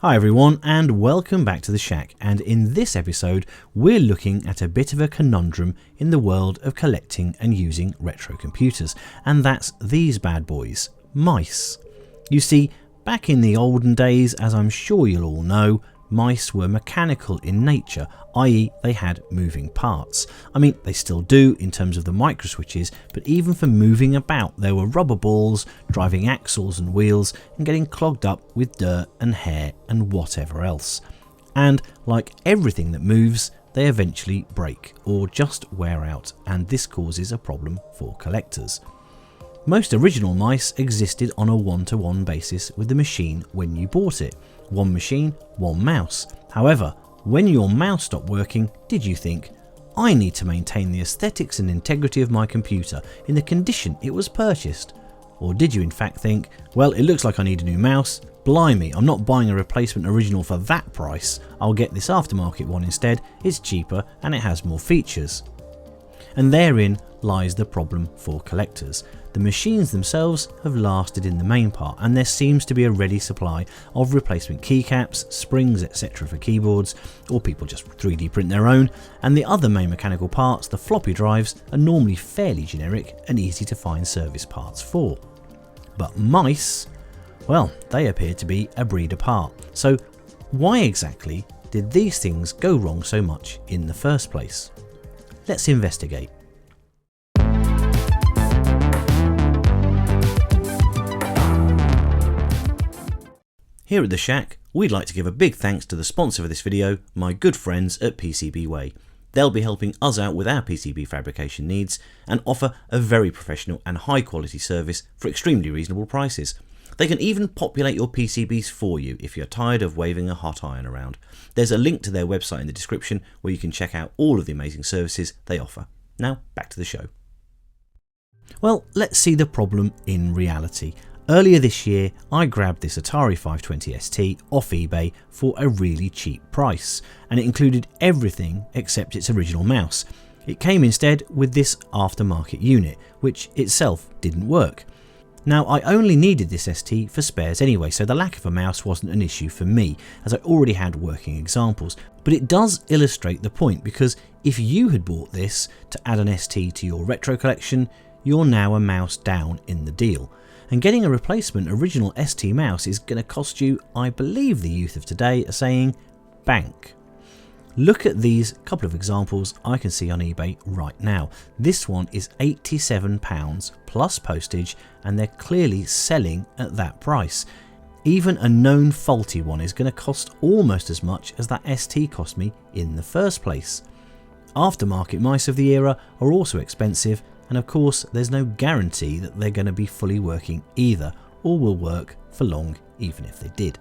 Hi everyone and welcome back to The Shack, and in this episode we're looking at a bit of a conundrum in the world of collecting and using retro computers, and that's these bad boys, mice. You see, back in the olden days, as I'm sure you'll all know, mice were mechanical in nature, i.e. they had moving parts. I mean, they still do in terms of the microswitches, but even for moving about there were rubber balls driving axles and wheels and getting clogged up with dirt and hair and whatever else. And like everything that moves, they eventually break or just wear out, and this causes a problem for collectors. Most original mice existed on a one-to-one basis with the machine when you bought it. One machine, one mouse. However, when your mouse stopped working, did you think, I need to maintain the aesthetics and integrity of my computer in the condition it was purchased? Or did you in fact think, well, it looks like I need a new mouse, blimey, I'm not buying a replacement original for that price, I'll get this aftermarket one instead, it's cheaper and it has more features. And therein lies the problem for collectors. The machines themselves have lasted in the main part, and there seems to be a ready supply of replacement keycaps, springs, etc. for keyboards, or people just 3D print their own, and the other main mechanical parts, the floppy drives, are normally fairly generic and easy to find service parts for. But mice, well, they appear to be a breed apart. So why exactly did these things go wrong so much in the first place? Let's investigate. Here at The Shack, we'd like to give a big thanks to the sponsor of this video, my good friends at PCBWay. They'll be helping us out with our PCB fabrication needs and offer a very professional and high quality service for extremely reasonable prices. They can even populate your PCBs for you if you're tired of waving a hot iron around. There's a link to their website in the description where you can check out all of the amazing services they offer. Now, back to the show. Well, let's see the problem in reality. Earlier this year, I grabbed this Atari 520 ST off eBay for a really cheap price, and it included everything except its original mouse. It came instead with this aftermarket unit, which itself didn't work. Now, I only needed this ST for spares anyway, so the lack of a mouse wasn't an issue for me, as I already had working examples. But it does illustrate the point, because if you had bought this to add an ST to your retro collection, you're now a mouse down in the deal. And getting a replacement original ST mouse is going to cost you, I believe the youth of today are saying, bank. Look at these couple of examples I can see on eBay right now. This one is £87 plus postage, and they're clearly selling at that price. Even a known faulty one is going to cost almost as much as that ST cost me in the first place. Aftermarket mice of the era are also expensive, and of course there's no guarantee that they're going to be fully working either, or will work for long even if they did.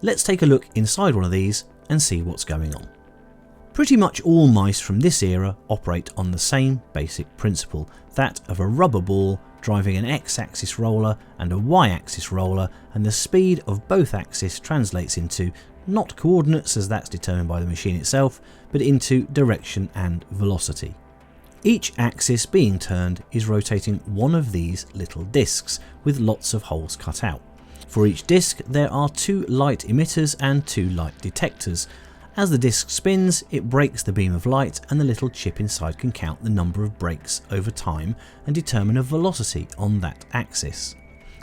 Let's take a look inside one of these and see what's going on. Pretty much all mice from this era operate on the same basic principle, that of a rubber ball driving an X-axis roller and a Y-axis roller, and the speed of both axes translates into not coordinates, as that's determined by the machine itself, but into direction and velocity. Each axis being turned is rotating one of these little discs with lots of holes cut out. For each disc there are 2 light emitters and 2 light detectors. As the disc spins, it breaks the beam of light, and the little chip inside can count the number of breaks over time and determine a velocity on that axis.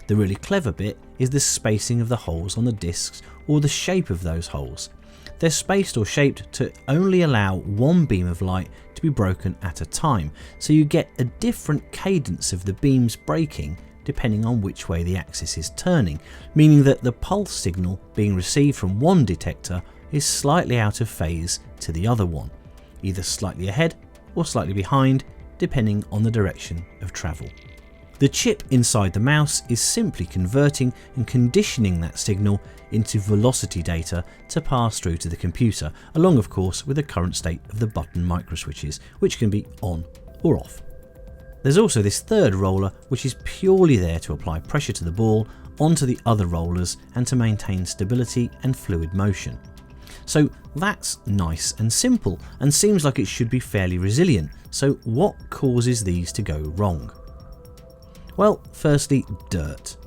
The really clever bit is the spacing of the holes on the discs, or the shape of those holes. They're spaced or shaped to only allow one beam of light to be broken at a time, so you get a different cadence of the beams breaking depending on which way the axis is turning, meaning that the pulse signal being received from one detector is slightly out of phase to the other one, either slightly ahead or slightly behind depending on the direction of travel. The chip inside the mouse is simply converting and conditioning that signal into velocity data to pass through to the computer, along of course with the current state of the button microswitches, which can be on or off. There's also this third roller, which is purely there to apply pressure to the ball onto the other rollers and to maintain stability and fluid motion. So that's nice and simple, and seems like it should be fairly resilient. So what causes these to go wrong? Well, firstly, dirt.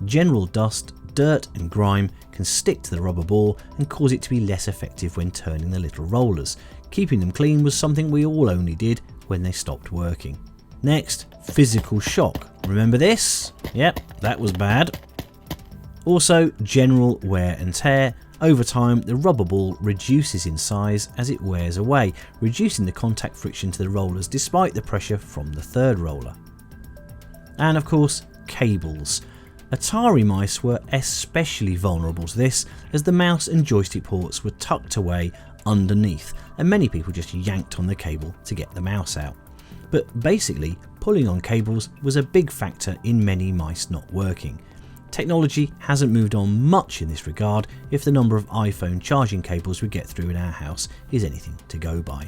General dust dirt and grime can stick to the rubber ball and cause it to be less effective when turning the little rollers. Keeping them clean was something we all only did when they stopped working. Next, physical shock. Remember this? Yep, that was bad. Also, general wear and tear. Over time, the rubber ball reduces in size as it wears away, reducing the contact friction to the rollers despite the pressure from the third roller. And of course, cables. Atari mice were especially vulnerable to this, as the mouse and joystick ports were tucked away underneath, and many people just yanked on the cable to get the mouse out. But basically, pulling on cables was a big factor in many mice not working. Technology hasn't moved on much in this regard if the number of iPhone charging cables we get through in our house is anything to go by.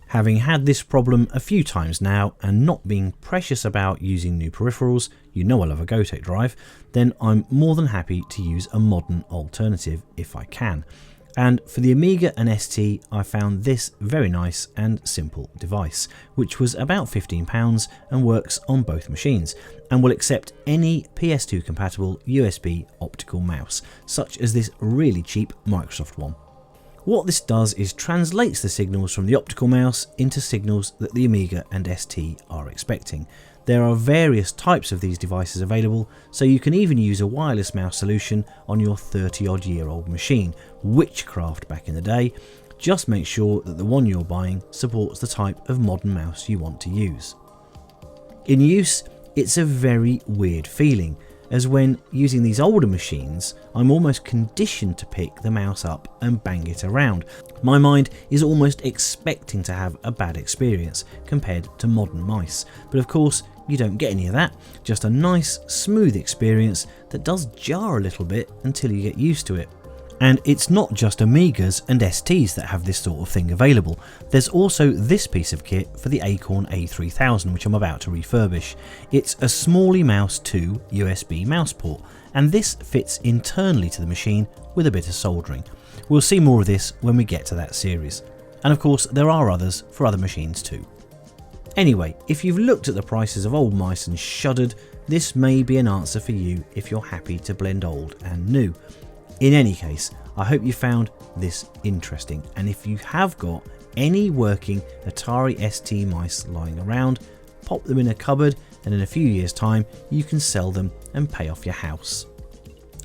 Having had this problem a few times now and not being precious about using new peripherals, you know I love a Gotek drive, then I'm more than happy to use a modern alternative if I can. And for the Amiga and ST, I found this very nice and simple device, which was about £15 and works on both machines, and will accept any PS2 compatible USB optical mouse, such as this really cheap Microsoft one. What this does is translates the signals from the optical mouse into signals that the Amiga and ST are expecting. There are various types of these devices available, so you can even use a wireless mouse solution on your 30-odd-year-old machine. Witchcraft back in the day. Just make sure that the one you're buying supports the type of modern mouse you want to use. In use, it's a very weird feeling, as when using these older machines, I'm almost conditioned to pick the mouse up and bang it around. My mind is almost expecting to have a bad experience compared to modern mice, but of course you don't get any of that, just a nice smooth experience that does jar a little bit until you get used to it. And it's not just Amigas and STs that have this sort of thing available. There's also this piece of kit for the Acorn A3000, which I'm about to refurbish. It's a Smally Mouse 2 USB mouse port, and this fits internally to the machine with a bit of soldering. We'll see more of this when we get to that series. And of course, there are others for other machines too. Anyway, if you've looked at the prices of old mice and shuddered, this may be an answer for you if you're happy to blend old and new. In any case, I hope you found this interesting, and if you have got any working Atari ST mice lying around, pop them in a cupboard and in a few years' time you can sell them and pay off your house.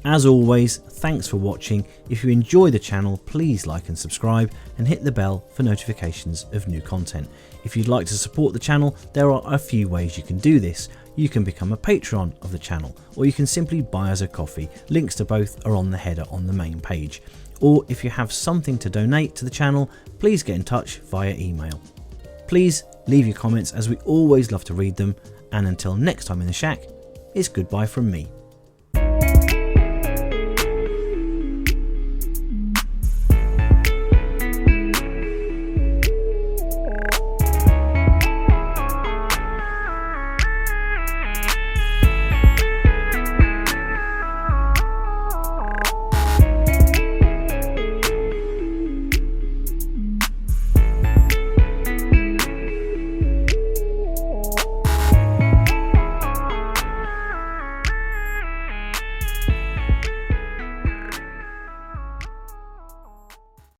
As always, thanks for watching. If you enjoy the channel, please like and subscribe and hit the bell for notifications of new content. If you'd like to support the channel, there are a few ways you can do this. You can become a patron of the channel, or you can simply buy us a coffee. Links to both are on the header on the main page. Or if you have something to donate to the channel, please get in touch via email. Please leave your comments, as we always love to read them, and until next time in the shack, it's goodbye from me.